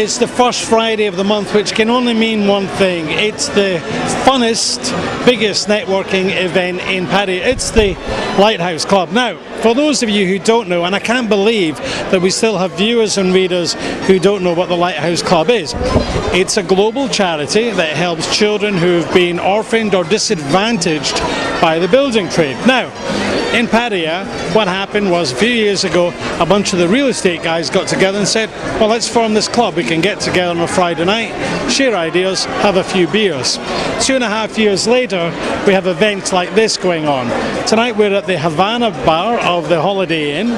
It's the first Friday of the month, which can only mean one thing. It's the funnest, biggest networking event in Paddy. It's the Lighthouse Club. Now, for those of you who don't know, and I can't believe that we still have viewers and readers who don't know what the Lighthouse Club is. It's a global charity that helps children who've been orphaned or disadvantaged by the building trade. Now, in Paddy, what happened was a few years ago, a bunch of the real estate guys got together and said, well, let's form this club. We can get together on a Friday night, share ideas, have a few beers. 2.5 years later, we have events like this going on. Tonight we're at the Havana bar of the Holiday Inn.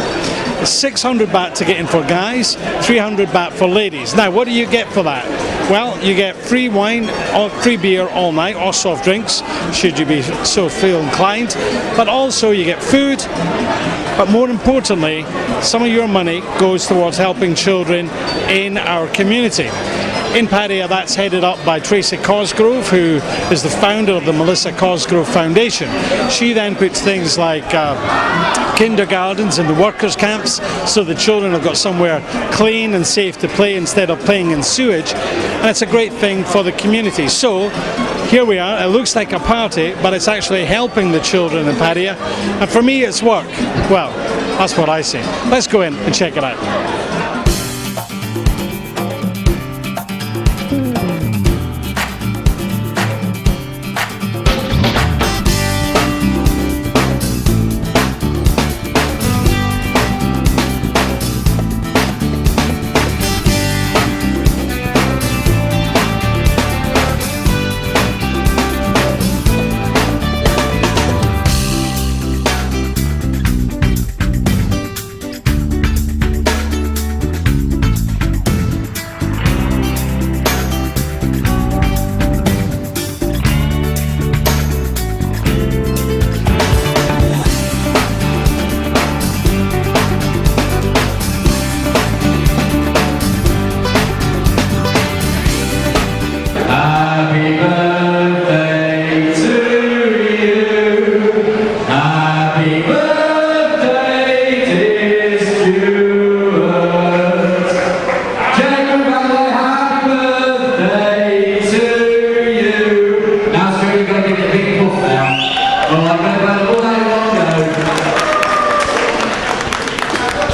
600 baht to get in for guys, 300 baht for ladies. Now, what do you get for that? Well, you get free wine or free beer all night, or soft drinks, should you be so feel inclined. But also you get food, but more importantly, some of your money goes towards helping children in our community. In Paddy, that's headed up by Tracy Cosgrove, who is the founder of the Melissa Cosgrove Foundation. She then puts things like kindergartens and the workers' camps, so the children have got somewhere clean and safe to play instead of playing in sewage, and it's a great thing for the community. So here we are. It looks like a party, but it's actually helping the children in Paddy, and for me it's work. Well, that's what I say. Let's go in and check it out.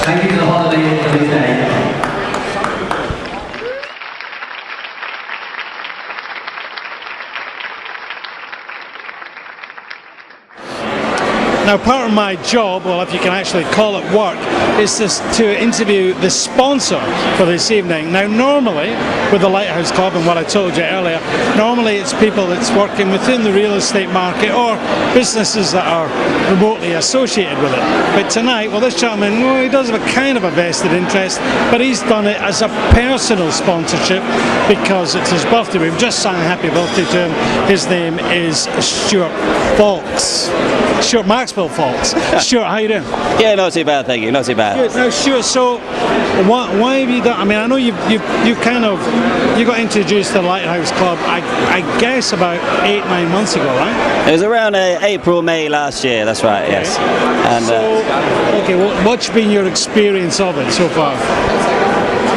Thank you to the Holiday Inn for this day. Now, part of my job, well, if you can actually call it work, is to interview the sponsor for this evening. Now, normally, with the Lighthouse Club and what I told you earlier, normally it's people that's working within the real estate market or businesses that are remotely associated with it. But tonight, well, this gentleman, well, he does have a kind of a vested interest, but he's done it as a personal sponsorship because it's his birthday. We've just sang happy birthday to him. His name is Stuart Fawkes. Stuart Maxwell Fawkes. Stuart, how you doing? Yeah, not too bad, thank you. Not too bad. Good. Now, Stuart, so why have you done? I mean, I know you got introduced to the Lighthouse Club, I guess about 8-9 months ago, right? It was around April, May last year. That's right. Okay. Yes. And okay, what's been your experience of it so far?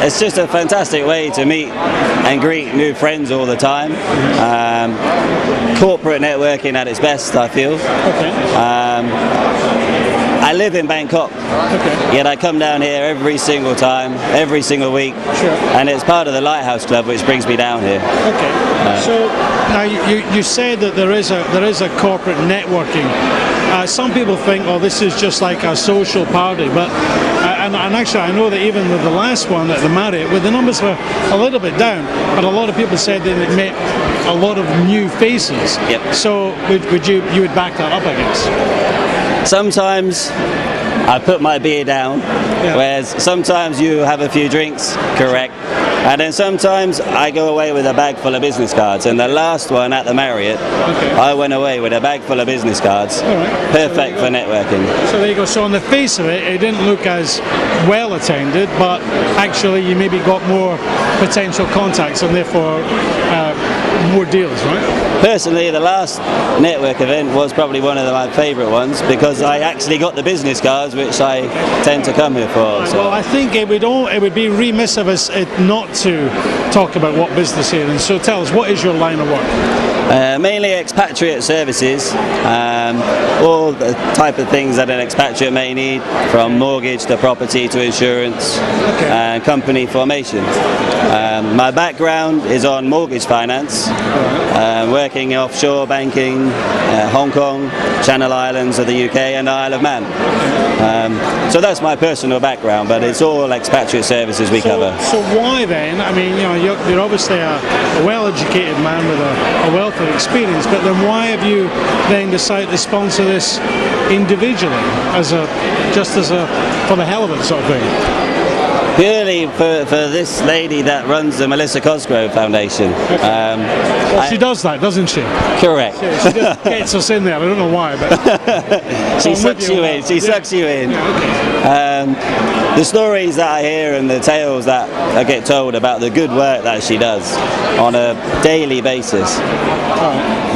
It's just a fantastic way to meet and greet new friends all the time. Corporate networking at its best, I feel. Okay. I live in Bangkok, yet I come down here every single time, every single week, and it's part of the Lighthouse Club which brings me down here. Okay. So now you said that there is a corporate networking. Some people think, oh, this is just like a social party, but and actually I know that even with the last one at the Marriott, where the numbers were a little bit down, but a lot of people said they met a lot of new faces. Yep. So you would back that up, I guess? Sometimes I put my beer down, whereas sometimes you have a few drinks, correct, and then sometimes I go away with a bag full of business cards, and the last one at the Marriott, I went away with a bag full of business cards, perfect for networking. So there you go. So on the face of it, it didn't look as well attended, but actually you maybe got more potential contacts and therefore more deals, right? Personally, the last network event was probably one of my favourite ones because I actually got the business cards, which I tend to come here for. So. Well, I think it would be remiss of us not to talk about what business here. And so tell us, what is your line of work? Mainly expatriate services, all the type of things that an expatriate may need, from mortgage to property to insurance and company formation. My background is on mortgage finance, working offshore banking, Hong Kong, Channel Islands of the UK and Isle of Man. So that's my personal background, but it's all expatriate services we cover. So why then, I mean, you're obviously a well-educated man with a wealth of experience, but then why have you then decided to sponsor this individually, for the hell of it sort of thing? Purely for this lady that runs the Melissa Cosgrove Foundation. She does that, doesn't she? Correct. She just gets us in there. I don't know why, but she sucks you in. She sucks you in. The stories that I hear and the tales that I get told about the good work that she does on a daily basis,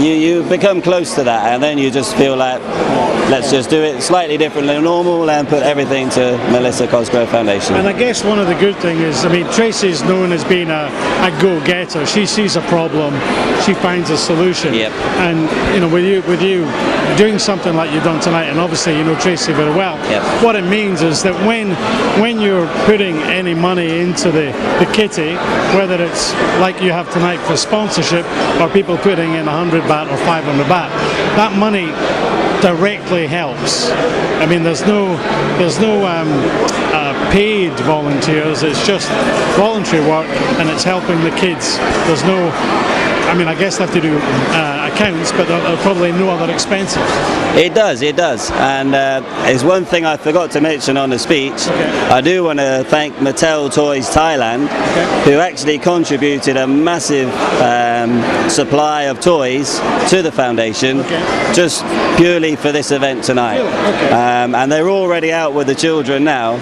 you become close to that, and then you just feel like, let's just do it slightly differently than normal and put everything to Melissa Cosgrove Foundation. And I guess one of the good things is, I mean, Tracy's known as being a go-getter. She sees a problem, she finds a solution. Yep. And with you doing something like you've done tonight, and obviously you know Tracy very well. Yep. What it means is that when you're putting any money into the kitty, whether it's like you have tonight for sponsorship, or people putting in 100 baht or 500 baht, that money directly helps. I mean, there's no paid volunteers. It's just voluntary work, and it's helping the kids. There's no, I mean, I guess they have to do accounts, but there are probably no other expenses. It does, and it's one thing I forgot to mention on the speech. Okay. I do want to thank Mattel Toys Thailand, who actually contributed a massive supply of toys to the foundation, just purely for this event tonight. Okay. And they're already out with the children now,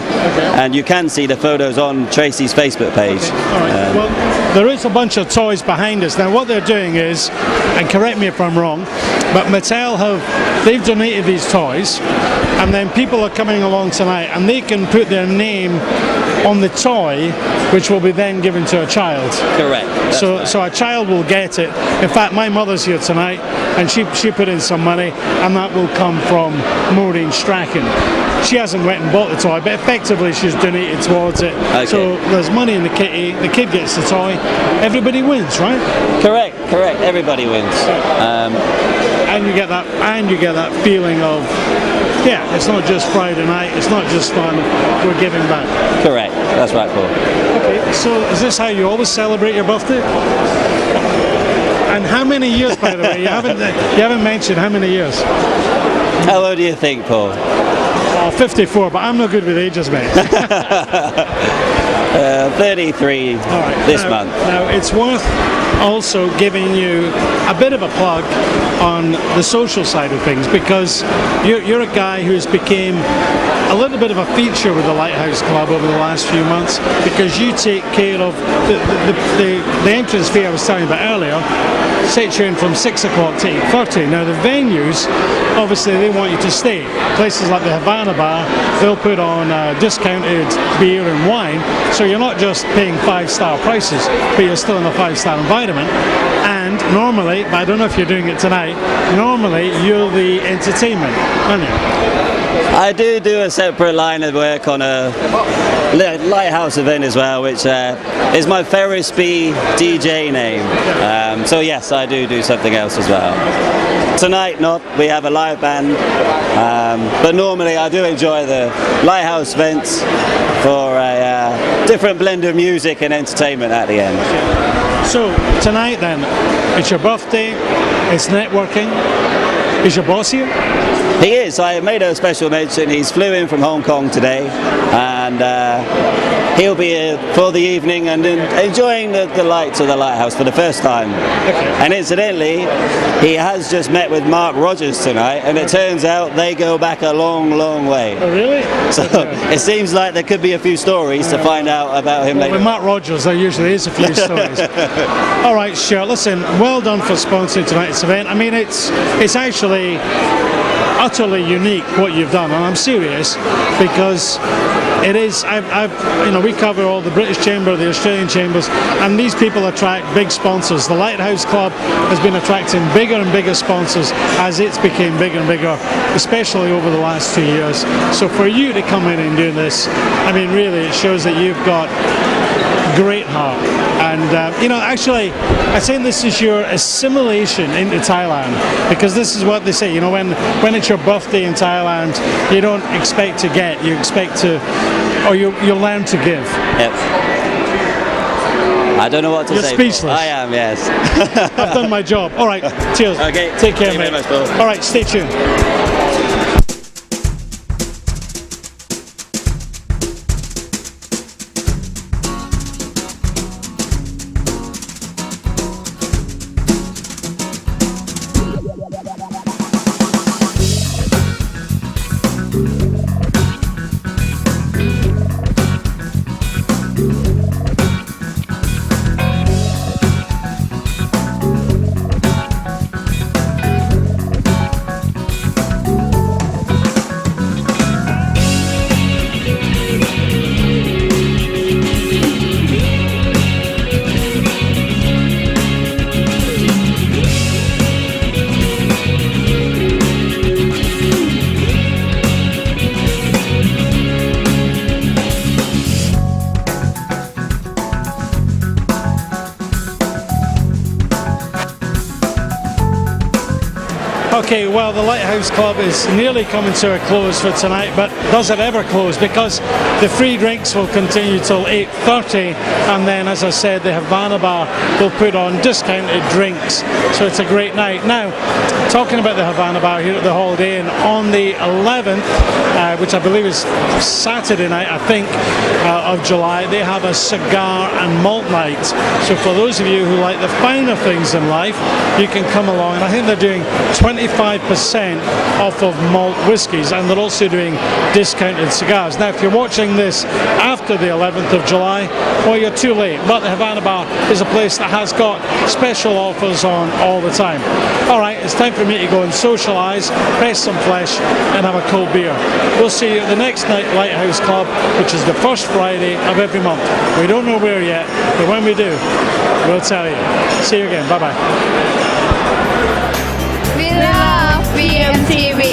and you can see the photos on Tracy's Facebook page. Okay. All right. Well, there is a bunch of toys behind us. Now, what they're doing is, and correct me if I'm wrong, but Mattel they've donated these toys, and then people are coming along tonight and they can put their name on the toy, which will be then given to a child. Correct. So a child will get it. In fact, my mother's here tonight, and she put in some money, and that will come from Maureen Strachan. She hasn't went and bought the toy, but effectively she's donated towards it. Okay. So there's money in the kitty, the kid gets the toy, everybody wins, right? Correct. Everybody wins. And you get that feeling of, yeah, it's not just Friday night, it's not just fun, we're giving back. Correct. That's right, Paul. Okay, so is this how you always celebrate your birthday? And how many years, by the way? You haven't mentioned how many years. How old do you think, Paul? 54, but I'm not good with ages, mate. 33 this month. Now, it's worth also giving you a bit of a plug on the social side of things, because you're a guy who's became a little bit of a feature with the Lighthouse Club over the last few months, because you take care of the entrance fee I was telling you about earlier. Sets you in from 6 o'clock to 8:30. Now the venues, obviously they want you to stay. Places like the Havana Bar, they'll put on discounted beer and wine, so you're not just paying 5-star prices, but you're still in a 5-star environment. And normally, but I don't know if you're doing it tonight, normally you're the entertainment, aren't you? I do a separate line of work on a Lighthouse event as well, which is my Ferris B DJ name. So yes, I do something else as well. Tonight not, we have a live band, but normally I do enjoy the Lighthouse events for a different blend of music and entertainment at the end. So tonight then, it's your birthday, it's networking. Is your boss here? He is. I made a special mention. He's flew in from Hong Kong today, and he'll be here for the evening and enjoying the lights of the Lighthouse for the first time. And incidentally, he has just met with Mark Rogers tonight, and it turns out they go back a long, long way. Oh, really? So it seems like there could be a few stories to find out about him later. With Mark Rogers, there usually is a few stories. All right, Stuart, listen, well done for sponsoring tonight's event. I mean, it's actually utterly unique what you've done, and I'm serious, because it is. We cover all the British Chamber, the Australian Chambers, and these people attract big sponsors. The Lighthouse Club has been attracting bigger and bigger sponsors as it's became bigger and bigger, especially over the last 2 years. So for you to come in and do this, I mean, really, it shows that you've got great heart. And actually, I think this is your assimilation into Thailand, because this is what they say. You know, when it's your birthday in Thailand, you don't expect to get, you expect to, or you learn to give. Yep. I don't know what to You're say. speechless. I am, yes. I've done my job. All right, cheers. Okay. Take care, Thank you mate. very much, Paul. All right, stay tuned. Okay, well, the Lighthouse Club is nearly coming to a close for tonight, but does it ever close? Because the free drinks will continue till 8:30, and then, as I said, the Havana Bar will put on discounted drinks, so it's a great night. Now, talking about the Havana Bar here at the Holiday Inn, on the 11th, which I believe is Saturday night, I think, of July, they have a cigar and malt night. So for those of you who like the finer things in life, you can come along, and I think they're doing 25% off of malt whiskies, and they're also doing discounted cigars. Now, if you're watching this after the 11th of July, well, you're too late, but the Havana Bar is a place that has got special offers on all the time. All right, it's time for me to go and socialise, press some flesh, and have a cold beer. We'll see you at the next night Lighthouse Club, which is the first Friday of every month. We don't know where yet, but when we do, we'll tell you. See you again. Bye-bye. We love BMTV.